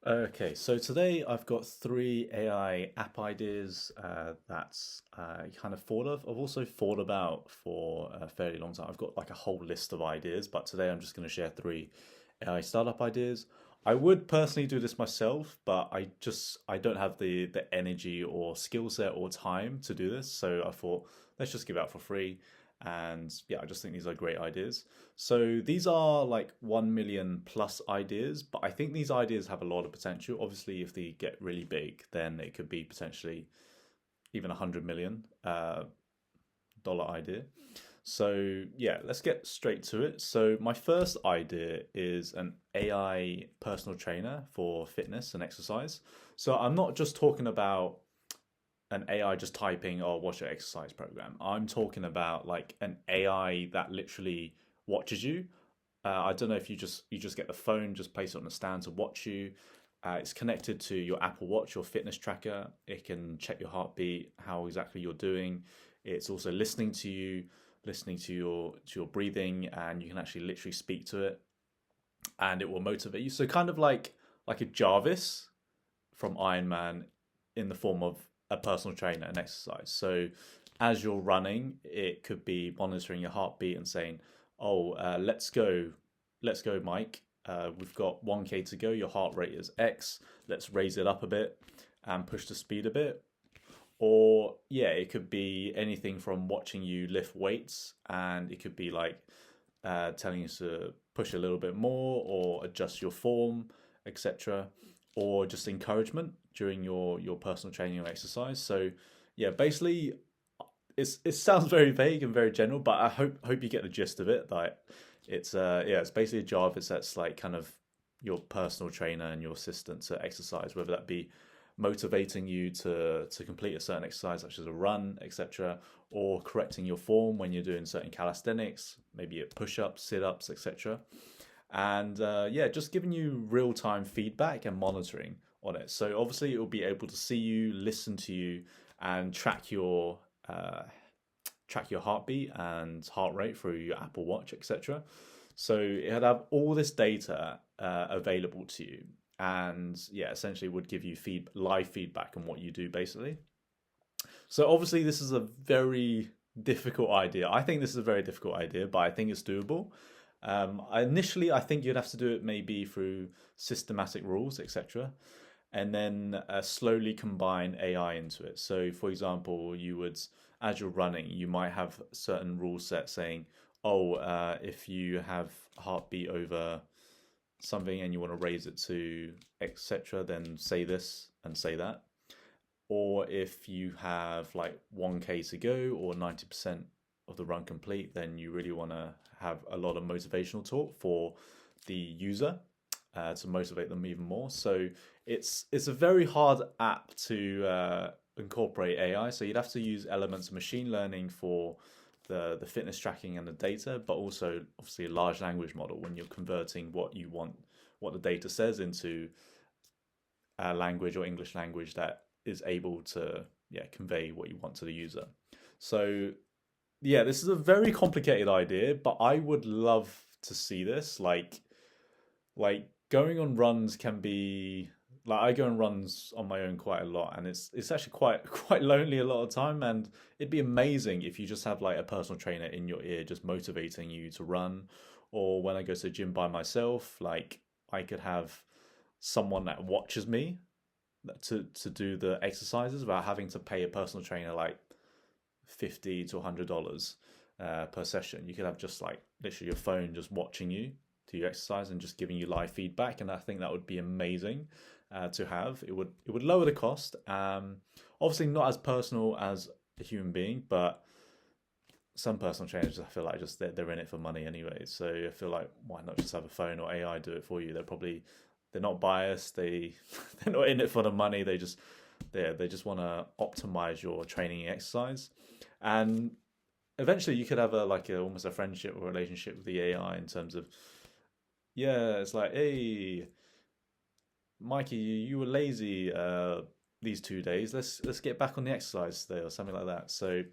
Okay, so today I've got three AI app ideas that's kind of thought of. I've also thought about for a fairly long time. I've got like a whole list of ideas, but today I'm just going to share three AI startup ideas. I would personally do this myself, but I don't have the energy or skill set or time to do this. So I thought let's just give it out for free. And yeah, I just think these are great ideas. So these are like 1 million plus ideas, but I think these ideas have a lot of potential. Obviously, if they get really big, then it could be potentially even 100 million dollar idea. So yeah, let's get straight to it. So my first idea is an AI personal trainer for fitness and exercise. So I'm not just talking about an AI just typing or watch your exercise program. I'm talking about like an AI that literally watches you. I don't know if you just get the phone, just place it on the stand to watch you. It's connected to your Apple Watch, your fitness tracker. It can check your heartbeat, how exactly you're doing. It's also listening to you, listening to your breathing, and you can actually literally speak to it, and it will motivate you. So kind of like a Jarvis from Iron Man in the form of a personal trainer and exercise. So as you're running, it could be monitoring your heartbeat and saying, "Oh, let's go, Mike. We've got 1K to go. Your heart rate is X. Let's raise it up a bit and push the speed a bit." Or yeah, it could be anything from watching you lift weights, and it could be like telling you to push a little bit more or adjust your form, etc., or just encouragement during your personal training or exercise. So yeah, basically, it sounds very vague and very general, but I hope you get the gist of it. Like it's basically a job. That's like kind of your personal trainer and your assistant to exercise, whether that be motivating you to complete a certain exercise such as a run, etc., or correcting your form when you're doing certain calisthenics, maybe at push-ups, sit-ups, etc. And yeah, just giving you real-time feedback and monitoring on it. So obviously it will be able to see you, listen to you, and uh, track your heartbeat and heart rate through your Apple Watch, etc. So it'd have all this data available to you, and yeah, essentially would give you live feedback on what you do, basically. So obviously, this is a very difficult idea. I think this is a very difficult idea, but I think it's doable. I think you'd have to do it maybe through systematic rules, etc., and then slowly combine AI into it. So, for example, as you're running, you might have certain rule set saying, "Oh, if you have heartbeat over something and you want to raise it to etc., then say this and say that." Or if you have like 1K to go or 90% of the run complete, then you really want to have a lot of motivational talk for the user to motivate them even more. So it's a very hard app to incorporate AI. So you'd have to use elements of machine learning for the fitness tracking and the data, but also obviously a large language model when you're converting what you want, what the data says into a language or English language that is able to convey what you want to the user. So yeah, this is a very complicated idea, but I would love to see this. Like going on runs can be like I go on runs on my own quite a lot, and it's actually quite quite lonely a lot of time. And it'd be amazing if you just have like a personal trainer in your ear, just motivating you to run. Or when I go to the gym by myself, like I could have someone that watches me to do the exercises without having to pay a personal trainer like $50 to $100 per session. You could have just like literally your phone just watching you do your exercise and just giving you live feedback, and I think that would be amazing to have. It would lower the cost. Obviously, not as personal as a human being, but some personal trainers I feel like just they're in it for money anyway. So I feel like why not just have a phone or AI do it for you? They're not biased. They're not in it for the money. They just want to optimize your training and exercise, and eventually you could have almost a friendship or relationship with the AI in terms of yeah, it's like hey Mikey, you were lazy these 2 days. Let's get back on the exercise today or something like that. So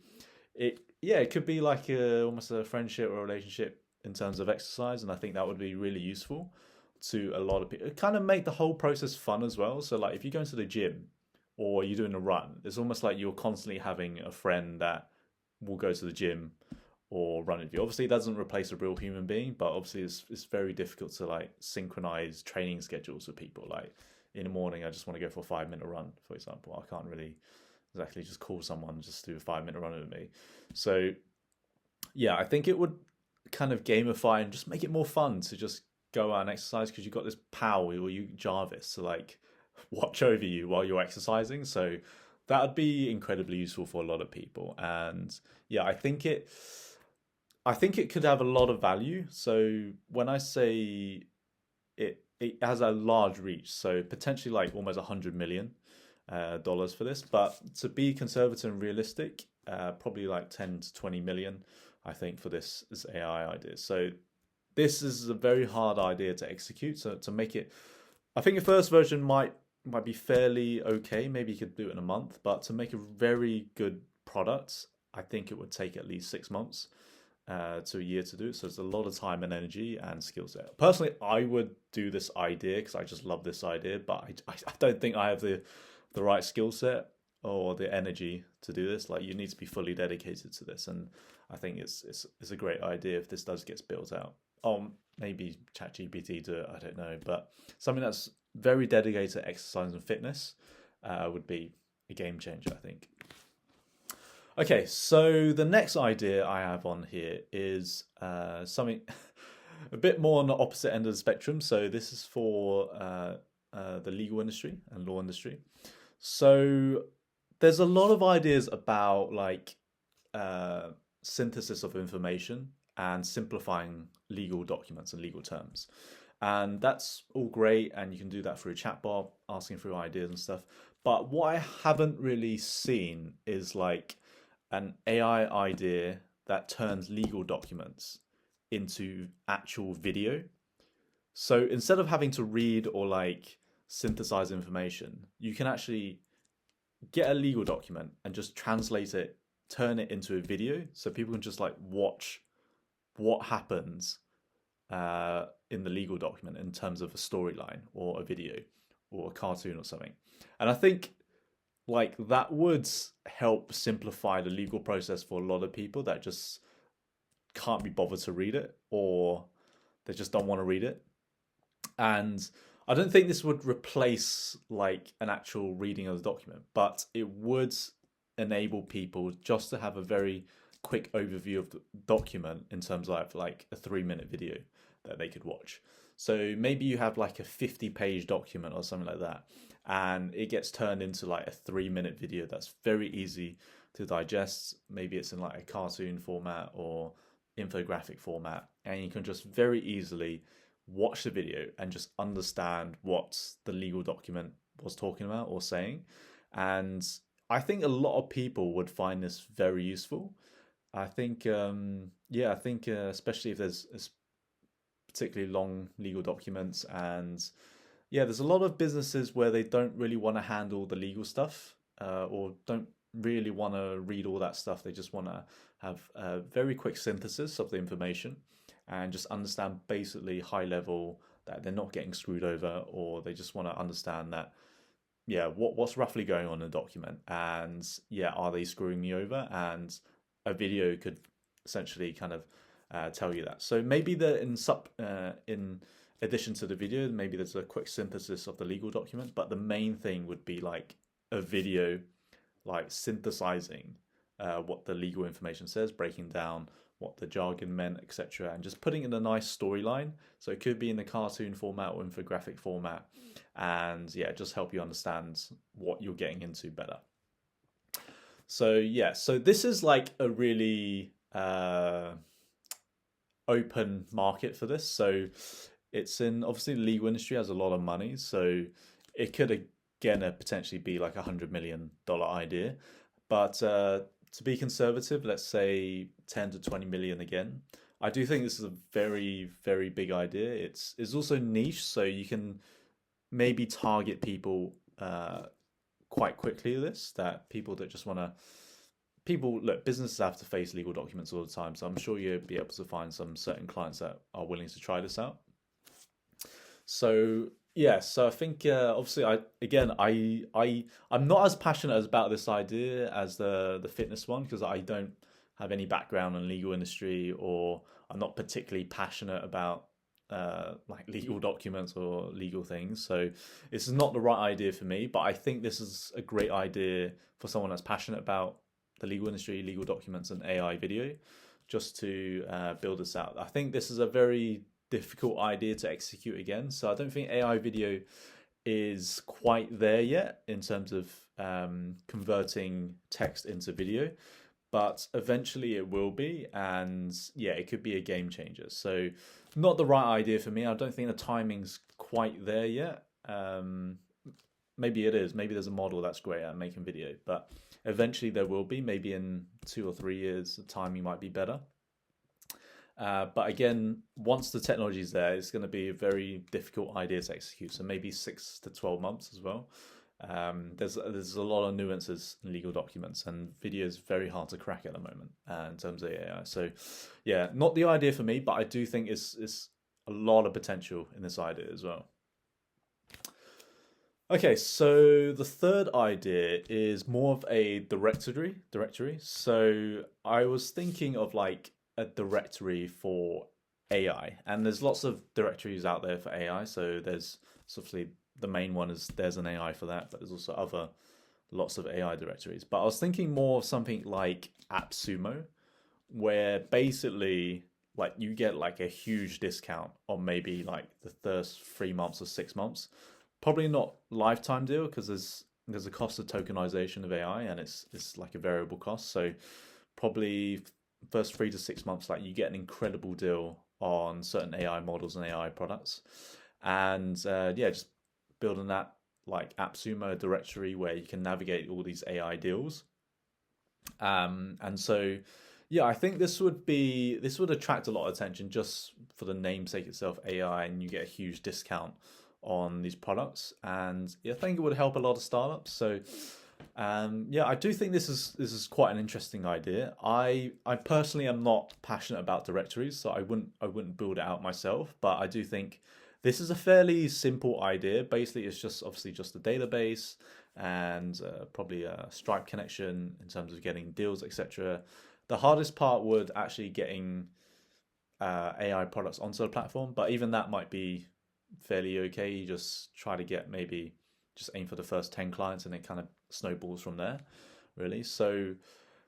it could be like almost a friendship or a relationship in terms of exercise, and I think that would be really useful. to a lot of people. It kind of make the whole process fun as well. So like if you go into the gym or you're doing a run, it's almost like you're constantly having a friend that will go to the gym or run with you. Obviously, it doesn't replace a real human being, but obviously it's very difficult to like synchronize training schedules with people. Like in the morning, I just want to go for a 5 minute run, for example. I can't really exactly just call someone just to do a 5 minute run with me. So yeah, I think it would kind of gamify and just make it more fun to just go out and exercise because you've got this pal or you Jarvis to like watch over you while you're exercising. So that would be incredibly useful for a lot of people. And yeah, I think it could have a lot of value. So when I say it has a large reach, so potentially like almost $100 million dollars for this. But to be conservative and realistic, probably like 10 to 20 million, I think, for this AI idea. So this is a very hard idea to execute. So to make it, I think the first version might be fairly okay. Maybe you could do it in a month, but to make a very good product, I think it would take at least 6 months to a year to do. So it's a lot of time and energy and skill set. Personally, I would do this idea because I just love this idea, but I don't think I have the right skill set or the energy to do this. Like you need to be fully dedicated to this, and I think it's a great idea if this does get built out. Maybe ChatGPT do it, I don't know, but something that's very dedicated to exercise and fitness would be a game changer, I think. Okay, so the next idea I have on here is something a bit more on the opposite end of the spectrum. So this is for the legal industry and law industry. So there's a lot of ideas about like synthesis of information and simplifying legal documents and legal terms. And that's all great, and you can do that through a chatbot, asking for ideas and stuff. But what I haven't really seen is like an AI idea that turns legal documents into actual video. So instead of having to read or like synthesize information, you can actually get a legal document and just translate it, turn it into a video, so people can just like watch what happens in the legal document in terms of a storyline or a video or a cartoon or something. And I think like that would help simplify the legal process for a lot of people that just can't be bothered to read it, or they just don't want to read it. And I don't think this would replace like an actual reading of the document, but it would enable people just to have a very quick overview of the document in terms of like a 3 minute video that they could watch. So maybe you have like a 50-page document or something like that, and it gets turned into like a 3 minute video that's very easy to digest. Maybe it's in like a cartoon format or infographic format, and you can just very easily watch the video and just understand what the legal document was talking about or saying. And I think a lot of people would find this very useful. I think, especially if there's particularly long legal documents, and yeah, there's a lot of businesses where they don't really want to handle the legal stuff or don't really want to read all that stuff. They just want to have a very quick synthesis of the information and just understand basically high level that they're not getting screwed over, or they just want to understand that, yeah, what's roughly going on in the document, and yeah, are they screwing me over? And a video could essentially kind of tell you that. So maybe in addition to the video, maybe there's a quick synthesis of the legal document, but the main thing would be like a video, like synthesizing what the legal information says, breaking down what the jargon meant, etc., and just putting in a nice storyline. So it could be in the cartoon format or infographic format, and yeah, just help you understand what you're getting into better. So yeah, so this is like a really open market for this. So it's in, obviously the legal industry has a lot of money, so it could again potentially be like $100 million idea. But to be conservative, let's say 10 to 20 million again. I do think this is a very, very big idea. It's also niche, so you can maybe target people quite quickly with this, that people that just want to, look, businesses have to face legal documents all the time, so I'm sure you'll be able to find some certain clients that are willing to try this out. So yeah, so I think obviously I'm not as passionate as about this idea as the fitness one because I don't have any background in legal industry, or I'm not particularly passionate about like legal documents or legal things. So this is not the right idea for me, but I think this is a great idea for someone that's passionate about the legal industry, legal documents, and AI video, just to build this out. I think this is a very difficult idea to execute again. So I don't think AI video is quite there yet in terms of converting text into video, but eventually it will be, and yeah, it could be a game changer. So not the right idea for me. I don't think the timing's quite there yet. Maybe it is. Maybe there's a model that's great at making video, but eventually there will be. Maybe in 2 or 3 years, the timing might be better. But again, once the technology is there, it's going to be a very difficult idea to execute. So maybe 6 to 12 months as well. There's a lot of nuances in legal documents, and video is very hard to crack at the moment in terms of AI. So yeah, not the idea for me, but I do think it's a lot of potential in this idea as well. Okay, so the third idea is more of a directory. So I was thinking of like a directory for AI, and there's lots of directories out there for AI. So there's obviously the main one is there's an AI for that, but there's also other lots of AI directories. But I was thinking more of something like AppSumo, where basically like you get like a huge discount on maybe like the first 3 months or 6 months. Probably not lifetime deal because there's a cost of tokenization of AI, and it's like a variable cost. So probably first 3 to 6 months, like you get an incredible deal on certain AI models and AI products, and yeah, just building that like AppSumo directory where you can navigate all these AI deals. And so yeah, I think this would attract a lot of attention just for the namesake itself, AI, and you get a huge discount on these products, and yeah, I think it would help a lot of startups. So yeah, I do think this is quite an interesting idea. I personally am not passionate about directories, so I wouldn't build it out myself. But I do think this is a fairly simple idea. Basically, it's just obviously just a database and probably a Stripe connection in terms of getting deals, etc. The hardest part would actually getting AI products onto the platform, but even that might be fairly okay. You just try to get maybe just aim for the first 10 clients, and it kind of snowballs from there, really. So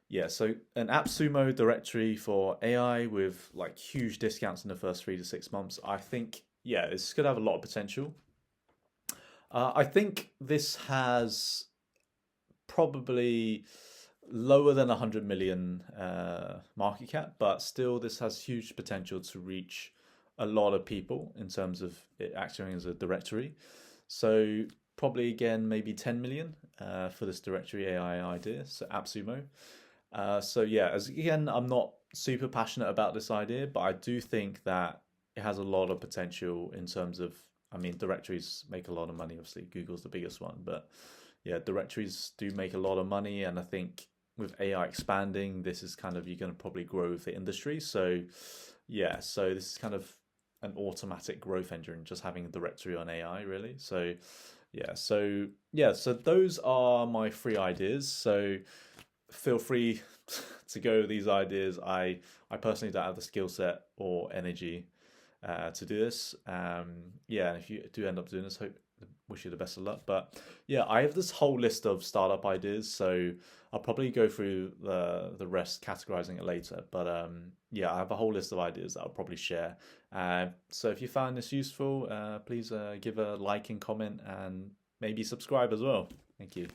yeah, so an AppSumo directory for AI with like huge discounts in the first 3 to 6 months. I think yeah, this could have a lot of potential. I think this has probably lower than 100 million market cap, but still this has huge potential to reach a lot of people in terms of it acting as a directory. So probably again maybe 10 million for this directory AI idea. So AppSumo. So yeah, as again, I'm not super passionate about this idea, but I do think that it has a lot of potential in terms of, I mean, directories make a lot of money. Obviously, Google's the biggest one, but yeah, directories do make a lot of money, and I think with AI expanding, this is kind of you're going to probably grow with the industry. So yeah, so this is kind of an automatic growth engine, just having a directory on AI, really. So so those are my three ideas. So feel free to go with these ideas. I personally don't have the skill set or energy to do this. Yeah, and if you do end up doing this, wish you the best of luck. But yeah, I have this whole list of startup ideas, so I'll probably go through the rest, categorizing it later. But yeah, I have a whole list of ideas that I'll probably share. So if you found this useful, please give a like and comment, and maybe subscribe as well. Thank you.